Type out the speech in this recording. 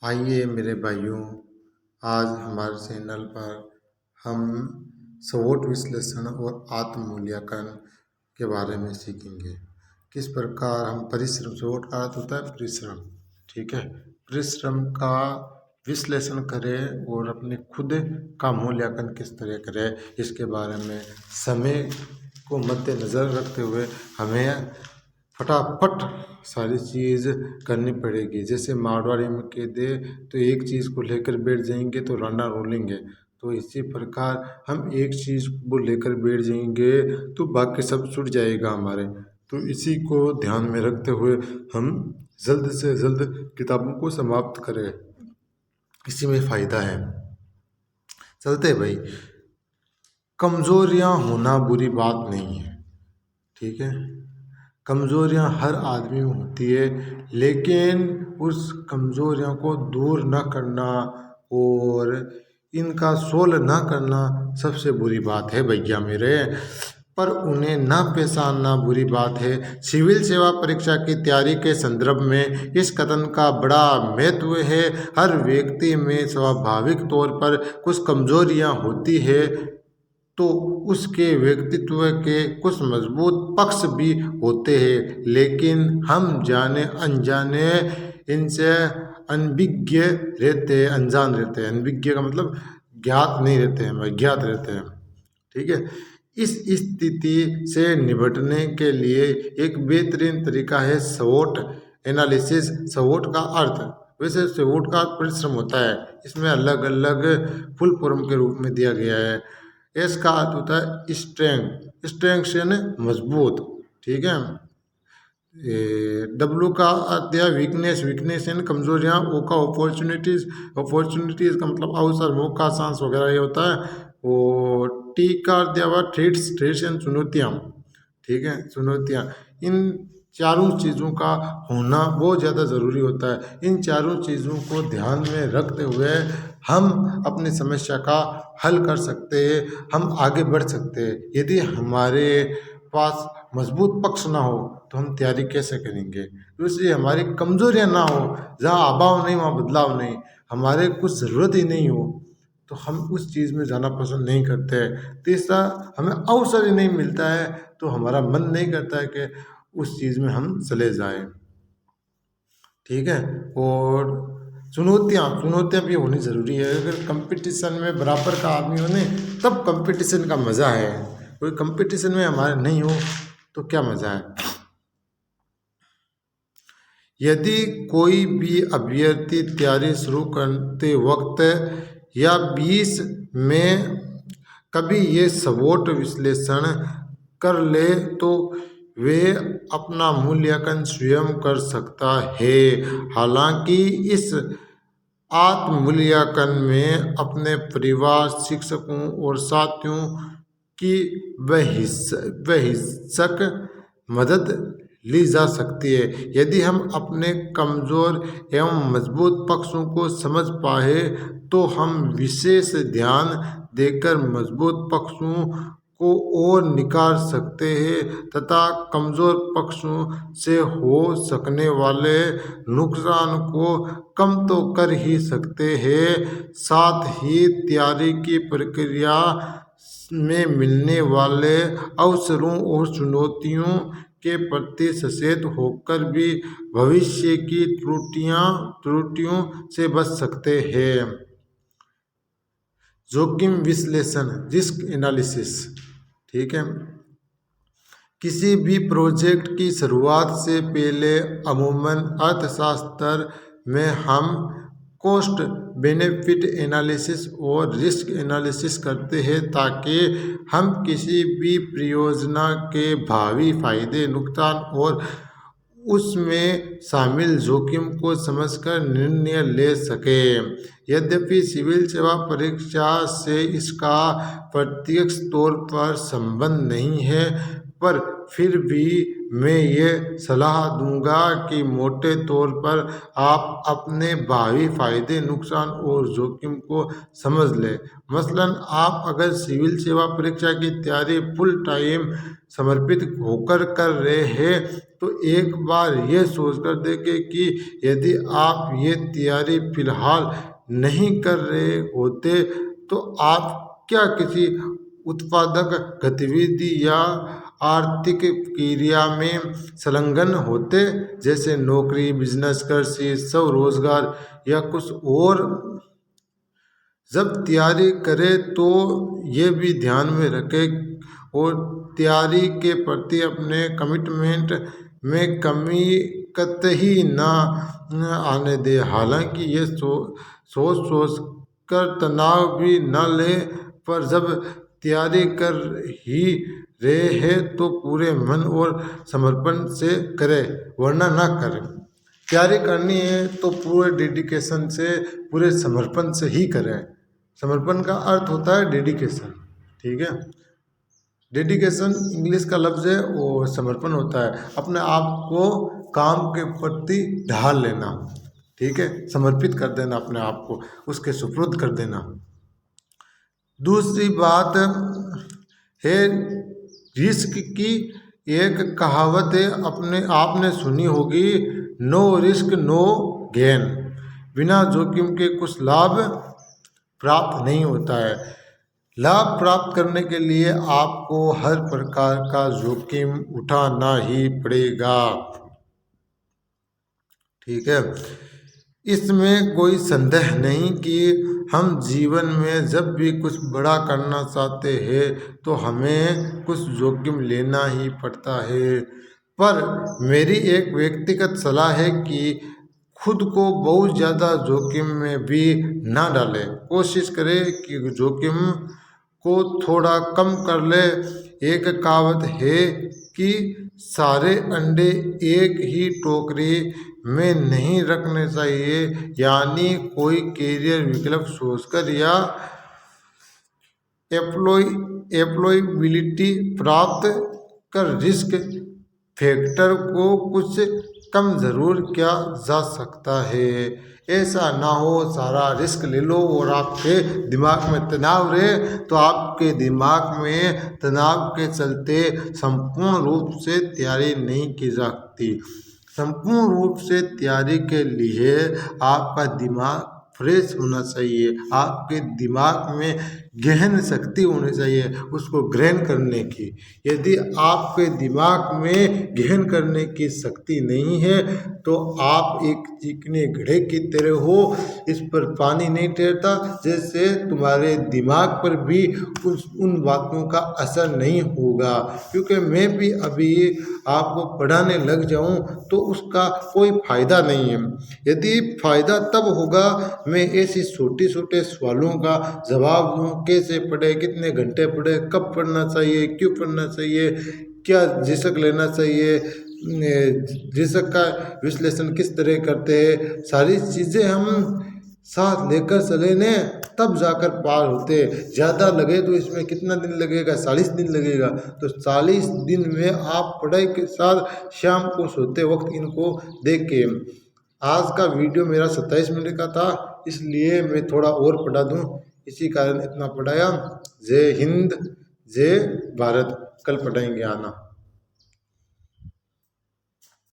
आइए मेरे भाइयों, आज हमारे चैनल पर हम स्वोट विश्लेषण और आत्म मूल्यांकन के बारे में सीखेंगे। किस प्रकार हम परिश्रम, स्वोट का अर्थ होता है परिश्रम, ठीक है। परिश्रम का विश्लेषण करें और अपने खुद का मूल्यांकन किस तरह करें, इसके बारे में समय को मद्देनज़र रखते हुए हमें फटाफट सारी चीज़ करनी पड़ेगी। जैसे मारवाड़ी में कह दे तो एक चीज़ को लेकर बैठ जाएंगे तो रांडा रोलेंगे, तो इसी प्रकार हम एक चीज़ को लेकर बैठ जाएंगे तो बाकी सब छूट जाएगा हमारे। तो इसी को ध्यान में रखते हुए हम जल्द से जल्द किताबों को समाप्त करें, इसी में फ़ायदा है। चलते भाई, कमज़ोरियाँ होना बुरी बात नहीं है, ठीक है। कमज़ोरियाँ हर आदमी में होती है, लेकिन उस कमज़ोरियों को दूर न करना और इनका सोल्व न करना सबसे बुरी बात है भैया मेरे। पर उन्हें न पहचानना बुरी बात है। सिविल सेवा परीक्षा की तैयारी के संदर्भ में इस कथन का बड़ा महत्व है। हर व्यक्ति में स्वाभाविक तौर पर कुछ कमज़ोरियाँ होती है, तो उसके व्यक्तित्व के कुछ मजबूत पक्ष भी होते हैं, लेकिन हम जाने अनजाने इनसे अनभिज्ञ रहते हैं, अनजान रहते हैं। अनभिज्ञ का मतलब ज्ञात नहीं रहते हैं, अज्ञात रहते हैं, ठीक है। इस स्थिति से निपटने के लिए एक बेहतरीन तरीका है स्वोट एनालिसिस। स्वोट का अर्थ, वैसे स्वोट का परिश्रम होता है, इसमें अलग अलग फुल फॉर्म के रूप में दिया गया है। एस का अर्थ होता है स्ट्रेंथ, स्ट्रेंथ से मजबूत, ठीक है। डब्ल्यू का अर्थ है वीकनेस, वीकनेस यानी कमजोरियाँ। ओ का अपॉर्चुनिटीज, अपॉर्चुनिटीज का मतलब अवसर, मौका, चांस वगैरह ये होता है। और टी का अर्थ दिया हुआ थ्रेट्स, थ्रेट्स यानी चुनौतियाँ, ठीक है, चुनौतियाँ। इन चारों चीज़ों का होना बहुत ज़्यादा ज़रूरी होता है। इन चारों चीज़ों को ध्यान में रखते हुए हम अपनी समस्या का हल कर सकते हैं, हम आगे बढ़ सकते हैं। यदि हमारे पास मजबूत पक्ष ना हो तो हम तैयारी कैसे करेंगे। दूसरी, हमारी कमजोरियां ना हो, जहाँ अभाव नहीं वहाँ बदलाव नहीं, हमारे कुछ ज़रूरत ही नहीं हो तो हम उस चीज़ में जाना पसंद नहीं करते हैं। तीसरा, हमें अवसर ही नहीं मिलता है तो हमारा मन नहीं करता है कि उस चीज़ में हम चले जाएं, ठीक है। और चुनौतियाँ भी होनी ज़रूरी है। अगर कंपटीशन में बराबर का आदमी होने तब कंपटीशन का मज़ा है। कोई कंपटीशन में हमारे नहीं हो तो क्या मज़ा है। यदि कोई भी अभ्यर्थी तैयारी शुरू करते वक्त या 20 में कभी ये स्वोट विश्लेषण कर ले तो वे अपना मूल्यांकन स्वयं कर सकता है। हालांकि इस आत्म मूल्यांकन में अपने परिवार, शिक्षकों और साथियों की बेहिचक मदद ली जा सकती है। यदि हम अपने कमज़ोर एवं मजबूत पक्षों को समझ पाए तो हम विशेष ध्यान देकर मजबूत पक्षों को और निखार सकते हैं तथा कमज़ोर पक्षों से हो सकने वाले नुकसान को कम तो कर ही सकते हैं, साथ ही तैयारी की प्रक्रिया में मिलने वाले अवसरों और चुनौतियों के प्रति सचेत होकर भी भविष्य की त्रुटियों से बच सकते हैं। जोखिम विश्लेषण, रिस्क एनालिसिस, ठीक है। किसी भी प्रोजेक्ट की शुरुआत से पहले अमूमन अर्थशास्त्र में हम कॉस्ट बेनिफिट एनालिसिस और रिस्क एनालिसिस करते हैं ताकि हम किसी भी परियोजना के भावी फायदे, नुकसान और उसमें शामिल जोखिम को समझकर निर्णय ले सकें। यद्यपि सिविल सेवा परीक्षा से इसका प्रत्यक्ष तौर पर संबंध नहीं है, पर फिर भी मैं ये सलाह दूंगा कि मोटे तौर पर आप अपने भावी फायदे, नुकसान और जोखिम को समझ लें। मसलन, आप अगर सिविल सेवा परीक्षा की तैयारी फुल टाइम समर्पित होकर कर रहे हैं तो एक बार ये सोचकर देखें कि यदि आप ये तैयारी फिलहाल नहीं कर रहे होते तो आप क्या किसी उत्पादक गतिविधि या आर्थिक क्रिया में संलग्न होते, जैसे नौकरी, बिजनेस, कृषि, स्वरोजगार या कुछ और। जब तैयारी करें तो ये भी ध्यान में रखें और तैयारी के प्रति अपने कमिटमेंट में कमी कतई ना आने दे। हालांकि ये सोच कर तनाव भी न ले, पर जब तैयारी कर ही रहे हैं तो पूरे मन और समर्पण से करें, वरना ना करें। तैयारी करनी है तो पूरे डेडिकेशन से, पूरे समर्पण से ही करें। समर्पण का अर्थ होता है डेडिकेशन, ठीक है। डेडिकेशन इंग्लिश का लफ्ज़ है और समर्पण होता है अपने आप को काम के प्रति ढाल लेना, ठीक है, समर्पित कर देना अपने आप को, उसके सुपुर्द कर देना। दूसरी बात है रिस्क की। एक कहावत है, आपने सुनी होगी, नो रिस्क नो गेन। बिना जोखिम के कुछ लाभ प्राप्त नहीं होता है। लाभ प्राप्त करने के लिए आपको हर प्रकार का जोखिम उठाना ही पड़ेगा, ठीक है। इसमें कोई संदेह नहीं कि हम जीवन में जब भी कुछ बड़ा करना चाहते हैं तो हमें कुछ जोखिम लेना ही पड़ता है। पर मेरी एक व्यक्तिगत सलाह है कि खुद को बहुत ज़्यादा जोखिम में भी ना डालें। कोशिश करें कि जोखिम को थोड़ा कम कर ले। एक कहावत है कि सारे अंडे एक ही टोकरी में नहीं रखने चाहिए, यानी कोई कैरियर विकल्प सोचकर या एम्प्लॉयबिलिटी प्राप्त कर रिस्क फैक्टर को कुछ कम ज़रूर किया जा सकता है। ऐसा ना हो सारा रिस्क ले लो और आपके दिमाग में तनाव रहे, तो आपके दिमाग में तनाव के चलते संपूर्ण रूप से तैयारी नहीं की जा सकती। संपूर्ण रूप से तैयारी के लिए आपका दिमाग फ्रेश होना चाहिए, आपके दिमाग में गहन शक्ति होनी चाहिए उसको ग्रहण करने की। यदि आपके दिमाग में गहन करने की शक्ति नहीं है तो आप एक चिकने घड़े की तरह हो, इस पर पानी नहीं ठहरता, जैसे तुम्हारे दिमाग पर भी उन बातों का असर नहीं होगा। क्योंकि मैं भी अभी आपको पढ़ाने लग जाऊं तो उसका कोई फायदा नहीं है। यदि फायदा तब होगा मैं ऐसी छोटे छोटे सवालों का जवाब दूं, कैसे पढ़े, कितने घंटे पढ़े, कब पढ़ना चाहिए, क्यों पढ़ना चाहिए, क्या शीर्षक लेना चाहिए, शीर्षक का विश्लेषण किस तरह करते हैं, सारी चीज़ें हम साथ लेकर चले ने तब जाकर पार होते। ज़्यादा लगे तो इसमें कितना दिन लगेगा, 40 दिन लगेगा। तो 40 दिन में आप पढ़ाई के साथ शाम को सोते वक्त इनको देखें। आज का वीडियो मेरा 27 मिनट का था, इसलिए मैं थोड़ा और पढ़ा दूं, इसी कारण इतना पढ़ाया। जय हिंद, जय भारत। कल पढ़ाएंगे, आना।